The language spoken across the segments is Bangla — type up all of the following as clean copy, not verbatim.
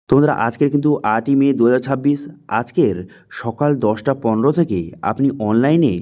তো বন্ধুরা আজকের কিন্তু ৮ই মে ২০২৬ আজকের সকাল ১০টা ১৫ থেকে আপনি অনলাইনে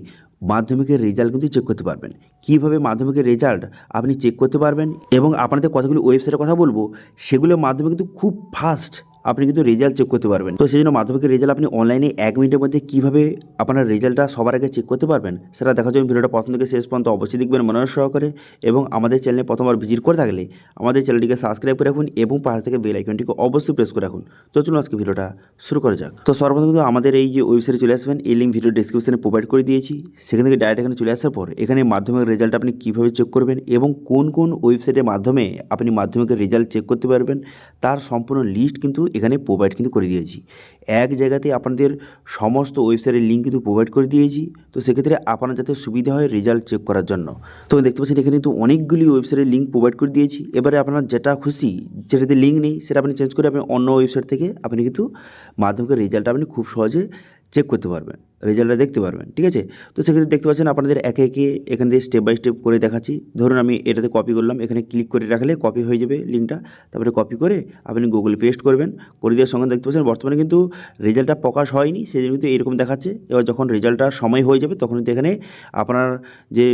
মাধ্যমিকের রেজাল্ট কিন্তু চেক করতে পারবেন। কীভাবে মাধ্যমিকের রেজাল্ট আপনি চেক করতে পারবেন এবং আপনাদের কতগুলো ওয়েবসাইটের কথা বলবো, সেগুলোর মাধ্যমে কিন্তু খুব ফাস্ট আপনি কিন্তু রেজাল্ট চেক করতে পারবেন। তো সেই জন্য মাধ্যমিকের রেজাল্ট আপনি অনলাইনে ১ মিনিটের মধ্যে কীভাবে আপনার রেজাল্টটা সবার আগে চেক করতে পারবেন, সেটা দেখার জন্য ভিডিওটা প্রথম থেকে শেষ পর্যন্ত অবশ্যই দেখবেন মনোযোগ সহকারে। এবং আমাদের চ্যানেলে প্রথমবার ভিজিট করে থাকলে আমাদের চ্যানেলটিকে সাবস্ক্রাইব করে রাখুন এবং পাশে থেকে বেল আইকনটিকে অবশ্যই প্রেস করে রাখুন। তো চলুন আজকে ভিডিওটা শুরু করা যাক। তো সর্বপ্রথম কিন্তু আমাদের এই যে ওয়েবসাইটে চলে আসবেন, এই লিঙ্ক ভিডিও ডেসক্রিপশনে প্রোভাইড করে দিয়েছি। সেখান থেকে ডাইরেক্ট এখানে চলে আসার পর এখানে মাধ্যমিকের রেজাল্ট আপনি কীভাবে চেক করবেন এবং কোন কোন ওয়েবসাইটের মাধ্যমে আপনি মাধ্যমিকের রেজাল্ট চেক করতে পারবেন তার সম্পূর্ণ লিস্ট কিন্তু এখানে প্রোভাইড কিন্তু করে দিয়েছি। এক জায়গাতে আপনাদের সমস্ত ওয়েবসাইটের লিঙ্ক কিন্তু প্রোভাইড করে দিয়েছি। তো সেক্ষেত্রে আপনার যাতে সুবিধা হয় রেজাল্ট চেক করার জন্য। তো দেখতে পাচ্ছেন এখানে কিন্তু অনেকগুলি ওয়েবসাইটের লিঙ্ক প্রোভাইড করে দিয়েছি। এবারে আপনার যেটা খুশি, যেটাতে লিঙ্ক নেই সেটা আপনি চেঞ্জ করে আপনি অন্য ওয়েবসাইট থেকে আপনি কিন্তু মাধ্যমিকের রেজাল্টটা আপনি খুব সহজে চেক করতে পারবেন, রেজাল্টটা দেখতে পারবেন। ঠিক আছে, তো সেক্ষেত্রে দেখতে পাচ্ছেন আপনাদের একে একে এখান থেকে স্টেপ বাই স্টেপ করে দেখাচ্ছি। ধরুন আমি এটাতে কপি করলাম, এখানে ক্লিক করে রাখলে কপি হয়ে যাবে লিঙ্কটা। তারপরে কপি করে আপনি গুগলে পেস্ট করবেন, করে দেওয়ার সঙ্গে দেখতে পাচ্ছেন বর্তমানে কিন্তু রেজাল্টটা প্রকাশ হয়নি, সেই জন্য কিন্তু এরকম দেখাচ্ছে। এবার যখন রেজাল্টটা সময় হয়ে যাবে তখন কিন্তু এখানে আপনার যে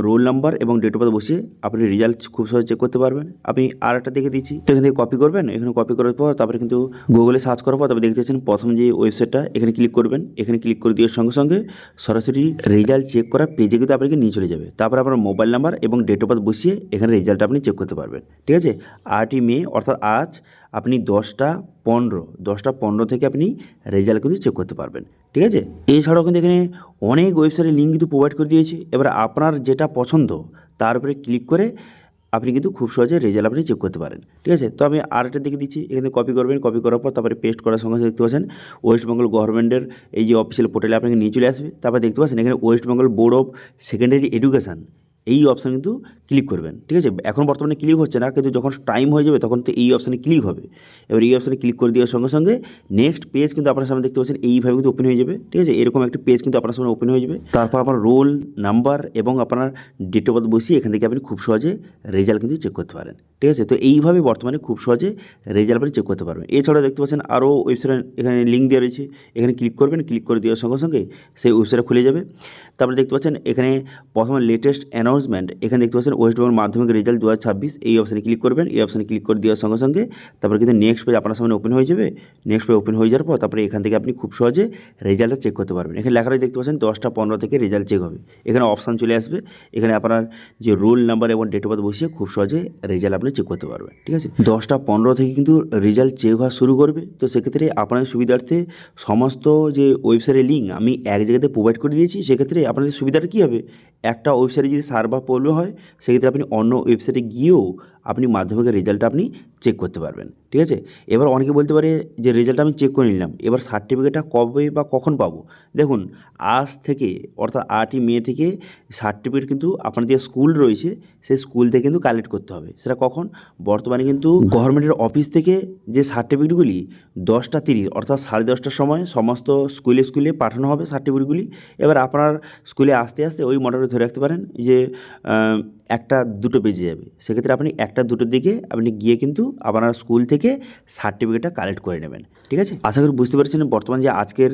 রোল নাম্বার এবং ডেট অফ বার্থ বসিয়ে আপনি রেজাল্ট খুব সহজে চেক করতে পারবেন। আমি আর একটা দেখে দিচ্ছি। তো এখান থেকে কপি করবেন, এখানে কপি করার পর তারপরে কিন্তু গুগলে সার্চ করার পর তারপরে দেখতে পাচ্ছেন প্রথম যে ওয়েবসাইটটা, এখানে ক্লিক করবেন। এখানে ক্লিক করে দেওয়ার সঙ্গে সঙ্গে সরাসরি রেজাল্ট চেক করার পেজে কিন্তু আপনাকে নিয়ে চলে যাবে। তারপর আপনার মোবাইল নাম্বার এবং ডেট অফ বার্থ বসিয়ে এখানে রেজাল্ট আপনি চেক করতে পারবেন। ঠিক আছে, ৮ই মে অর্থাৎ আজ আপনি 10টা 15 থেকে আপনি রেজাল্ট কিন্তু চেক করতে পারবেন। ঠিক আছে, এছাড়াও কিন্তু এখানে অনেক ওয়েবসাইটের লিঙ্ক কিন্তু প্রোভাইড করে দিয়েছে। এবার আপনার যেটা পছন্দ তার উপরে ক্লিক করে আপনি কিন্তু খুব সহজে রেজাল্ট আপনি চেক করতে পারেন। ঠিক আছে, তো আমি আরেকটা দেখে দিচ্ছি। এখানে কপি করবেন, কপি করার পর তারপরে পেস্ট করার সঙ্গে সঙ্গে দেখতে পাচ্ছেন ওয়েস্ট বেঙ্গল গভর্নমেন্টের এই যে অফিসিয়াল পোর্টালে আপনাকে নিয়ে চলে আসবে। তারপর দেখতে পাচ্ছেন এখানে West Bengal board of secondary education, এই অপশান কিন্তু ক্লিক করবেন। ঠিক আছে, এখন বর্তমানে ক্লিক হচ্ছে না, কিন্তু যখন টাইম হয়ে যাবে তখন তো এই অপশানে ক্লিক হবে। এবার এই অপশানে ক্লিক করে দেওয়ার সঙ্গে সঙ্গে নেক্সট পেজ কিন্তু আপনার সামনে দেখতে পাচ্ছেন এইভাবে কিন্তু ওপেন হয়ে যাবে। ঠিক আছে, এরকম একটি পেজ কিন্তু আপনার সামনে ওপেন হয়ে যাবে। তারপর আপনার রোল নাম্বার এবং আপনার ডেট অফ বার্থ বসিয়ে এখান থেকে আপনি খুব সহজে রেজাল্ট কিন্তু চেক করতে পারেন। ঠিক আছে, তো এইভাবে বর্তমানে খুব সহজে রেজাল্ট আপনি চেক করতে পারবেন। এছাড়াও দেখতে পাচ্ছেন আরও ওয়েবসাইট এখানে লিঙ্ক দেওয়া রয়েছে। এখানে ক্লিক করবেন, ক্লিক করে দেওয়ার সঙ্গে সঙ্গে সেই ওয়েবসাইটটা খুলে যাবে। তারপরে দেখতে পাচ্ছেন এখানে প্রথমে লেটেস্ট অ্যানাউন্সমেন্ট, এখানে দেখতে পাচ্ছেন ওয়েস্ট বেঙ্গল মাধ্যমিক রেজাল্ট 2026, এই অপশানে ক্লিক করবেন। এই অপশানে ক্লিক করে দেওয়ার সঙ্গে সঙ্গে তারপরে কিন্তু নেক্সট পেজ আপনার সামনে ওপেন হয়ে যাবে। নেক্সট পেজ ওপেন হয়ে যাওয়ার পর তারপরে এখান থেকে আপনি খুব সহজে রেজাল্টটা চেক করতে পারবেন। এখানে লেখাটাই দেখতে পাচ্ছেন 10টা 15 থেকে রেজাল্ট চেক হবে। এখানে অপশান চলে আসবে, এখানে আপনার যে রোল নাম্বার এবং ডেট অফ বার্থ বসিয়ে খুব সহজে রেজাল্ট আপনি চেক করতে পারবেন। ঠিক আছে, 10টা 15 থেকে কিন্তু রেজাল্ট চেক হওয়া শুরু করবে। তো সেক্ষেত্রে আপনাদের সুবিধার্থে সমস্ত যে ওয়েবসাইটের লিঙ্ক আমি এক জায়গাতে প্রোভাইড করে দিয়েছি। সেক্ষেত্রে আপনাদের সুবিধাটা কী হবে, একটা ওয়েবসাইটে যদি সার্ভার প্রবলেম হয় সেক্ষেত্রে আপনি অন্য ওয়েবসাইটে গিয়েও আপনি মাধ্যমিকের রেজাল্টটা আপনি চেক করতে পারবেন। ঠিক আছে, এবার অনেকে বলতে পারে যে রেজাল্টটা আমি চেক করে নিলাম, এবার সার্টিফিকেটটা কবে বা কখন পাবো। দেখুন, আজ থেকে অর্থাৎ 8ই মে থেকে সার্টিফিকেট কিন্তু আপনার যে স্কুল রয়েছে সেই স্কুল থেকে কিন্তু কালেক্ট করতে হবে। সেটা কখন, বর্তমানে কিন্তু গভর্নমেন্টের অফিস থেকে যে সার্টিফিকেটগুলি 10টা 30 অর্থাৎ 10:30টার সময় সমস্ত স্কুলে স্কুলে পাঠানো হবে সার্টিফিকেটগুলি। এবার আপনার স্কুলে আসতে আসতে ওই মোটামুটি ধরে রাখতে পারেন যে 1টা 2টো বেজে যাবে। সেক্ষেত্রে আপনি 1টা 2টোর দিকে আপনি গিয়ে কিন্তু আপনার স্কুল থেকে সার্টিফিকেটটা কালেক্ট করে নেবেন। ঠিক আছে, আশা করি বুঝতে পারছেন বর্তমান যে আজকের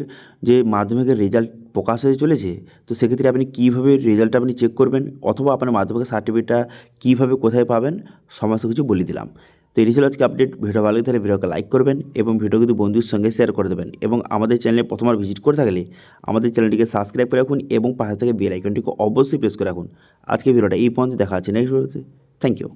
যে মাধ্যমিকের রেজাল্ট প্রকাশ হয়ে চলেছে। তো সেক্ষেত্রে আপনি কীভাবে রেজাল্টটা আপনি চেক করবেন অথবা আপনার মাধ্যমিকের সার্টিফিকেটটা কীভাবে কোথায় পাবেন সমস্ত কিছু বলে দিলাম। তো এই ছিল আজকে আপডেট। ভিডিও ভালো লাগে তাহলে ভিডিওকে লাইক করবেন এবং ভিডিও কিন্তু বন্ধুর সঙ্গে শেয়ার করে দেবেন এবং আমাদের চ্যানেলে প্রথমবার ভিজিট করে থাকলে আমাদের চ্যানেলটিকে সাবস্ক্রাইব করে রাখুন এবং পাশে থেকে বেল আইকনটিকে অবশ্যই প্রেস করে রাখুন। আজকে ভিডিওটা এই পর্যন্ত, দেখা হচ্ছে নেক্সট ভিডিওতে। Thank you.